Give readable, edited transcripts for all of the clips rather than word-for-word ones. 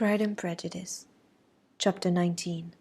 Pride and Prejudice, Chapter 19.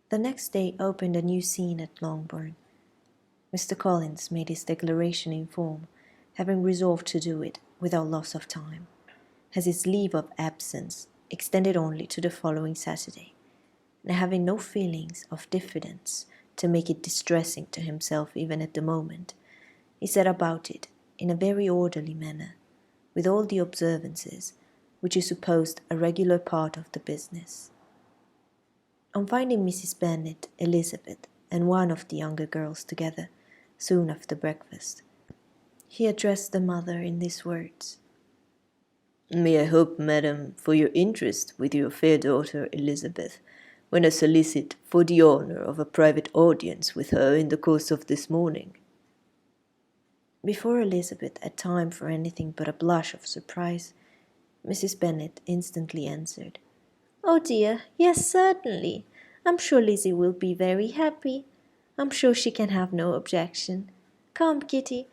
The next day opened a new scene at Longbourn. Mr. Collins made his declaration in form, having resolved to do it without loss of time, as his leave of absence extended only to the following Saturday, and having no feelings of diffidence to make it distressing to himself even at the moment, he set about it in a very orderly manner, with all the observances which he supposed a regular part of the business. On finding Mrs. Bennet, Elizabeth, and one of the younger girls together, soon after breakfast, he addressed the mother in these words: "May I hope, madam, for your interest with your fair daughter Elizabeth, when I solicit for the honour of a private audience with her in the course of this morning?" Before Elizabeth had time for anything but a blush of surprise, Mrs. Bennet instantly answered, "Oh dear, yes, certainly. I'm sure Lizzie will be very happy. I'm sure she can have no objection. Come, Kitty,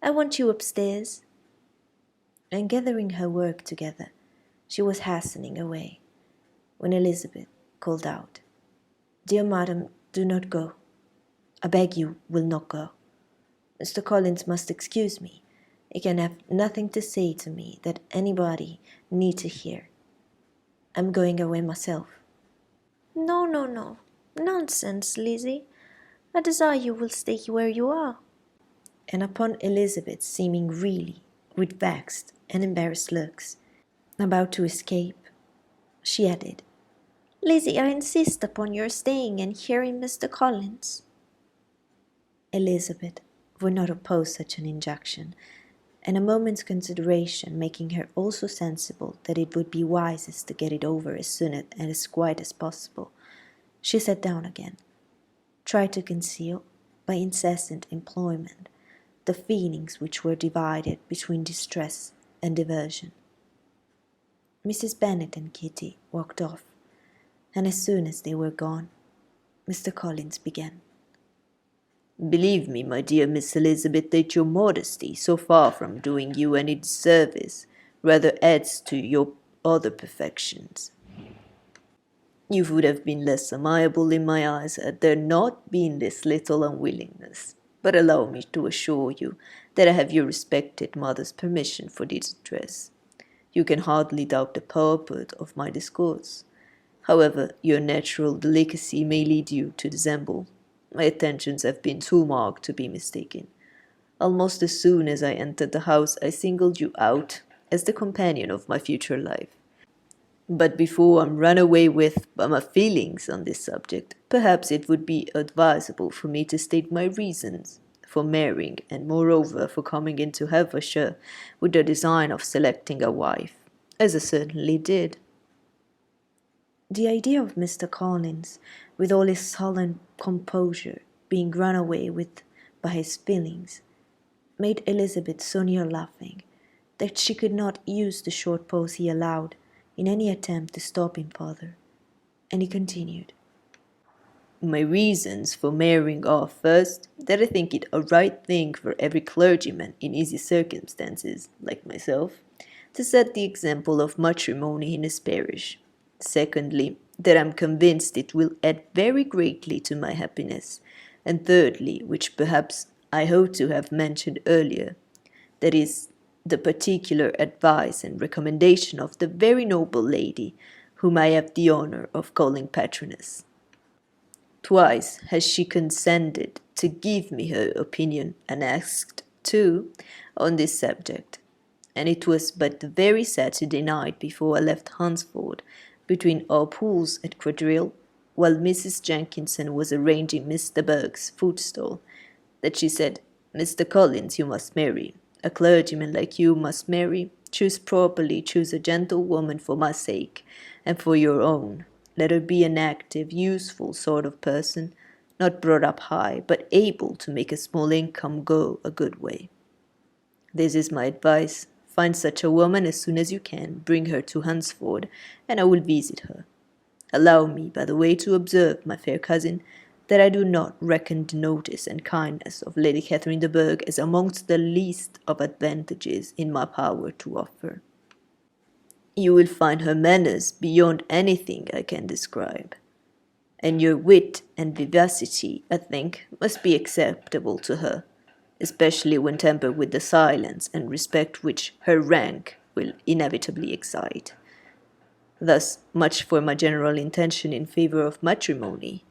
I want you upstairs." And gathering her work together, she was hastening away, when Elizabeth called out, "Dear madam, do not go. I beg you will not go. Mr. Collins must excuse me. He can have nothing to say to me that anybody need to hear. I'm going away myself." No, no, no. Nonsense, Lizzie. I desire you will stay where you are. And upon Elizabeth seeming really, with vexed and embarrassed looks, about to escape, she added, "Lizzie, I insist upon your staying and hearing Mr. Collins." Elizabeth would not oppose such an injunction, and a moment's consideration making her also sensible that it would be wisest to get it over as soon and as quiet as possible, she sat down again, tried to conceal, by incessant employment, the feelings which were divided between distress and diversion. Mrs. Bennet and Kitty walked off, and as soon as they were gone, Mr. Collins began. "Believe me, my dear Miss Elizabeth, that your modesty, so far from doing you any disservice, rather adds to your other perfections. You would have been less amiable in my eyes had there not been this little unwillingness. But allow me to assure you that I have your respected mother's permission for this address. You can hardly doubt the purport of my discourse. However, your natural delicacy may lead you to dissemble. My attentions have been too marked to be mistaken. Almost as soon as I entered the house, I singled you out as the companion of my future life. But before I'm run away with by my feelings on this subject, perhaps it would be advisable for me to state my reasons for marrying, and moreover for coming into Hertfordshire with the design of selecting a wife, as I certainly did." The idea of Mr. Collins, with all his sullen composure, being run away with by his feelings, made Elizabeth so near laughing that she could not use the short pause he allowed in any attempt to stop him further, and he continued, "My reasons for marrying are, first, that I think it a right thing for every clergyman in easy circumstances, like myself, to set the example of matrimony in his parish. Secondly, that I am convinced it will add very greatly to my happiness. And thirdly, which perhaps I ought to have mentioned earlier, that is, the particular advice and recommendation of the very noble lady whom I have the honour of calling patroness. Twice has she condescended to give me her opinion, unasked too, on this subject, and it was but the very Saturday night before I left Hunsford, between our pools at quadrille, while Mrs. Jenkinson was arranging Mr. Burke's footstool, that she said, 'Mr. Collins, you must marry. A clergyman like you must marry. Choose properly, choose a gentlewoman for my sake, and for your own. Let her be an active, useful sort of person, not brought up high, but able to make a small income go a good way. This is my advice. Find such a woman as soon as you can, bring her to Hunsford, and I will visit her. Allow me, by the way, to observe, my fair cousin, that I do not reckon the notice and kindness of Lady Catherine de Bourgh as amongst the least of advantages in my power to offer." You will find her manners beyond anything I can describe, and your wit and vivacity, I think, must be acceptable to her, especially when tempered with the silence and respect which her rank will inevitably excite. Thus much for my general intention in favor of matrimony.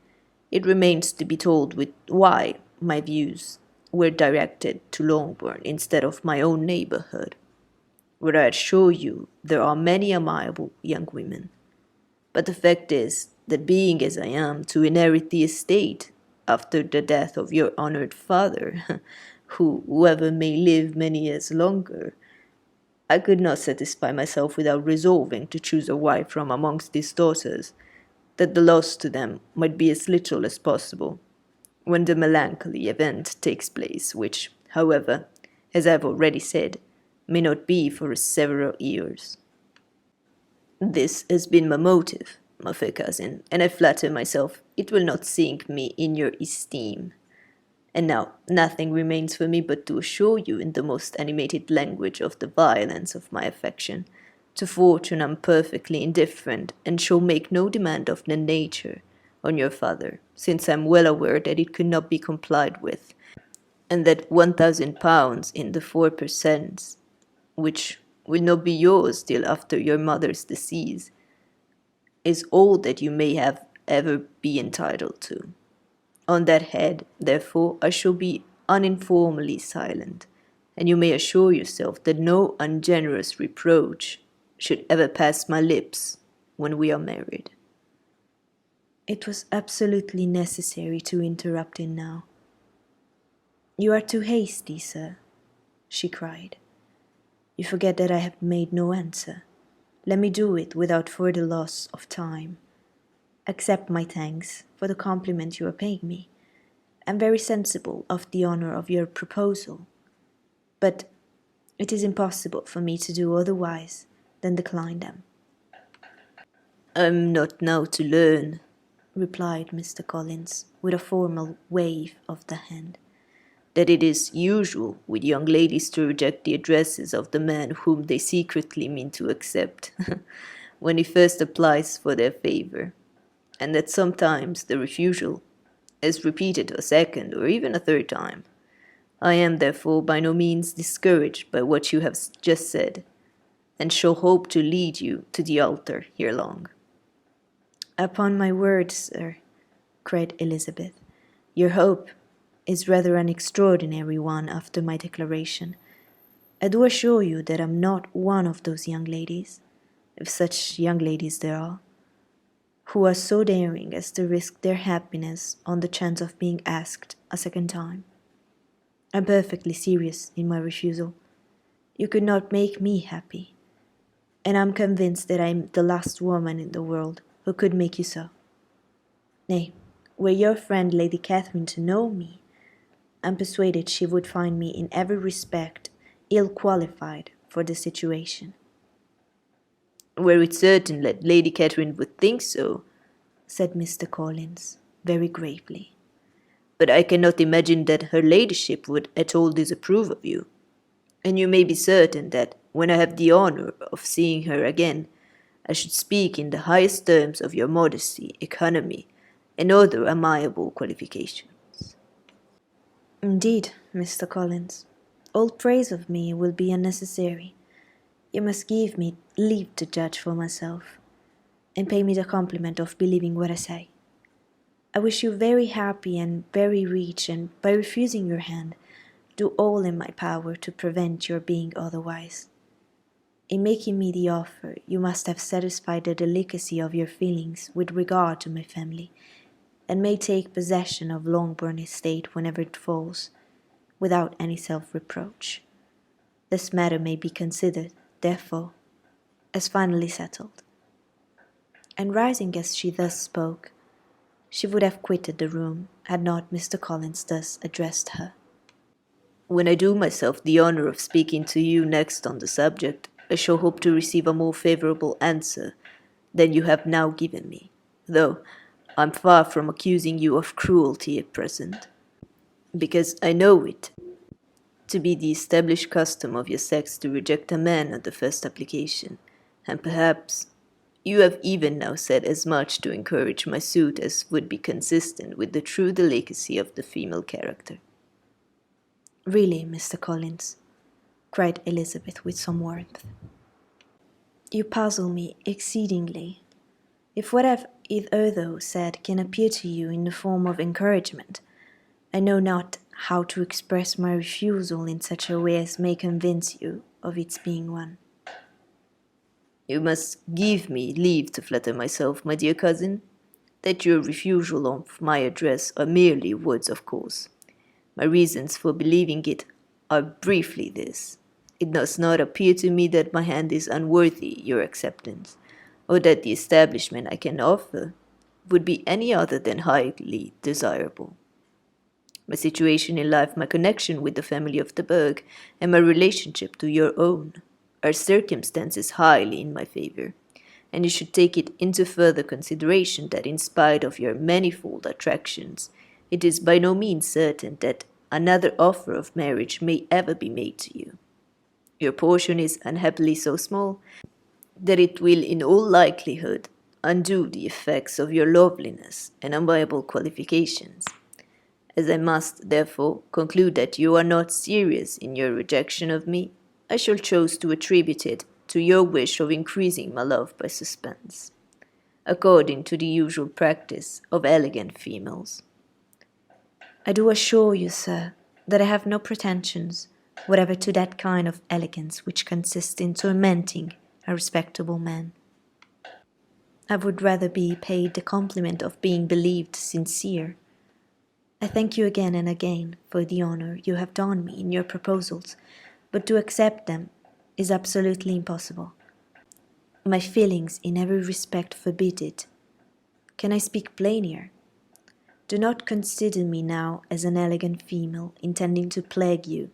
It remains to be told why my views were directed to Longbourn instead of my own neighborhood, where I assure you there are many amiable young women. But the fact is that being as I am to inherit the estate after the death of your honored father, whoever may live many years longer, I could not satisfy myself without resolving to choose a wife from amongst his daughters, that the loss to them might be as little as possible, when the melancholy event takes place, which, however, as I have already said, may not be for several years. This has been my motive, my fair cousin, and I flatter myself it will not sink me in your esteem. And now nothing remains for me but to assure you in the most animated language of the violence of my affection. To fortune I am perfectly indifferent, and shall make no demand of the nature on your father, since I am well aware that it could not be complied with, and that £1,000 in the 4%, which will not be yours till after your mother's decease, is all that you may have ever be entitled to. On that head, therefore, I shall be uninformally silent, and you may assure yourself that no ungenerous reproach should ever pass my lips when we are married. It was absolutely necessary to interrupt him now. You are too hasty, sir, she cried. You forget that I have made no answer. Let me do it without further loss of time. Accept my thanks for the compliment you are paying me. I am very sensible of the honor of your proposal, but it is impossible for me to do otherwise than decline them. I am not now to learn, replied Mr. Collins, with a formal wave of the hand, that it is usual with young ladies to reject the addresses of the man whom they secretly mean to accept, when he first applies for their favor, and that sometimes the refusal is repeated a second or even a third time. I am, therefore, by no means discouraged by what you have just said, and shall hope to lead you to the altar ere long. Upon my word, sir, cried Elizabeth, your hope is rather an extraordinary one after my declaration. I do assure you that I am not one of those young ladies, if such young ladies there are, who are so daring as to risk their happiness on the chance of being asked a second time. I am perfectly serious in my refusal. You could not make me happy, and I am convinced that I am the last woman in the world who could make you so. Nay, were your friend Lady Catherine to know me, I am persuaded she would find me in every respect ill qualified for the situation. Were it certain that Lady Catherine would think so, said Mr. Collins, very gravely. But I cannot imagine that her ladyship would at all disapprove of you, and you may be certain that, when I have the honour of seeing her again, I should speak in the highest terms of your modesty, economy, and other amiable qualifications. Indeed, Mr. Collins, all praise of me will be unnecessary. You must give me leave to judge for myself, and pay me the compliment of believing what I say. I wish you very happy and very rich, and by refusing your hand, do all in my power to prevent your being otherwise. In making me the offer, you must have satisfied the delicacy of your feelings with regard to my family, and may take possession of Longbourn estate whenever it falls, without any self-reproach. This matter may be considered, therefore, as finally settled. And rising as she thus spoke, she would have quitted the room had not Mr. Collins thus addressed her. When I do myself the honour of speaking to you next on the subject, I shall hope to receive a more favourable answer than you have now given me, though I am far from accusing you of cruelty at present, because I know it to be the established custom of your sex to reject a man at the first application, and perhaps you have even now said as much to encourage my suit as would be consistent with the true delicacy of the female character. Really, Mr. Collins, cried Elizabeth with some warmth, you puzzle me exceedingly. If what I've hitherto said can appear to you in the form of encouragement, I know not how to express my refusal in such a way as may convince you of its being one. You must give me leave to flatter myself, my dear cousin, that your refusal of my address are merely words of course. My reasons for believing it are briefly this. It does not appear to me that my hand is unworthy your acceptance, or that the establishment I can offer would be any other than highly desirable. My situation in life, my connection with the family of the Berg, and my relationship to your own are circumstances highly in my favor, and you should take it into further consideration that in spite of your manifold attractions, it is by no means certain that another offer of marriage may ever be made to you. Your portion is unhappily so small that it will in all likelihood undo the effects of your loveliness and enviable qualifications. As I must, therefore, conclude that you are not serious in your rejection of me, I shall choose to attribute it to your wish of increasing my love by suspense, according to the usual practice of elegant females. I do assure you, sir, that I have no pretensions whatever to that kind of elegance which consists in tormenting a respectable man. I would rather be paid the compliment of being believed sincere. I thank you again and again for the honor you have done me in your proposals, but to accept them is absolutely impossible. My feelings in every respect forbid it. Can I speak plainer? Do not consider me now as an elegant female intending to plague you,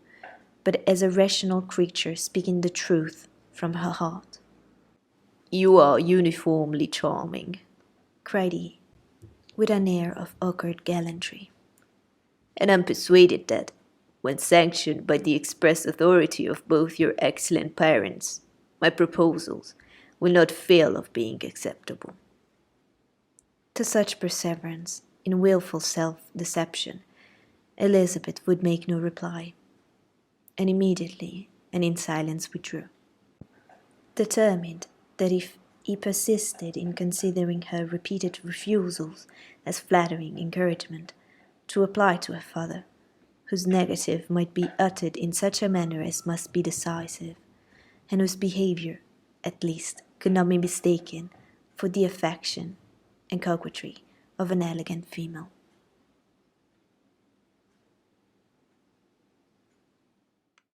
but as a rational creature speaking the truth from her heart. You are uniformly charming, cried he, with an air of awkward gallantry. and I am persuaded that, when sanctioned by the express authority of both your excellent parents, my proposals will not fail of being acceptable. To such perseverance in wilful self-deception, Elizabeth would make no reply, and immediately and in silence withdrew, determined that if he persisted in considering her repeated refusals as flattering encouragement, to apply to her father, whose negative might be uttered in such a manner as must be decisive, and whose behaviour, at least, could not be mistaken for the affection and coquetry of an elegant female.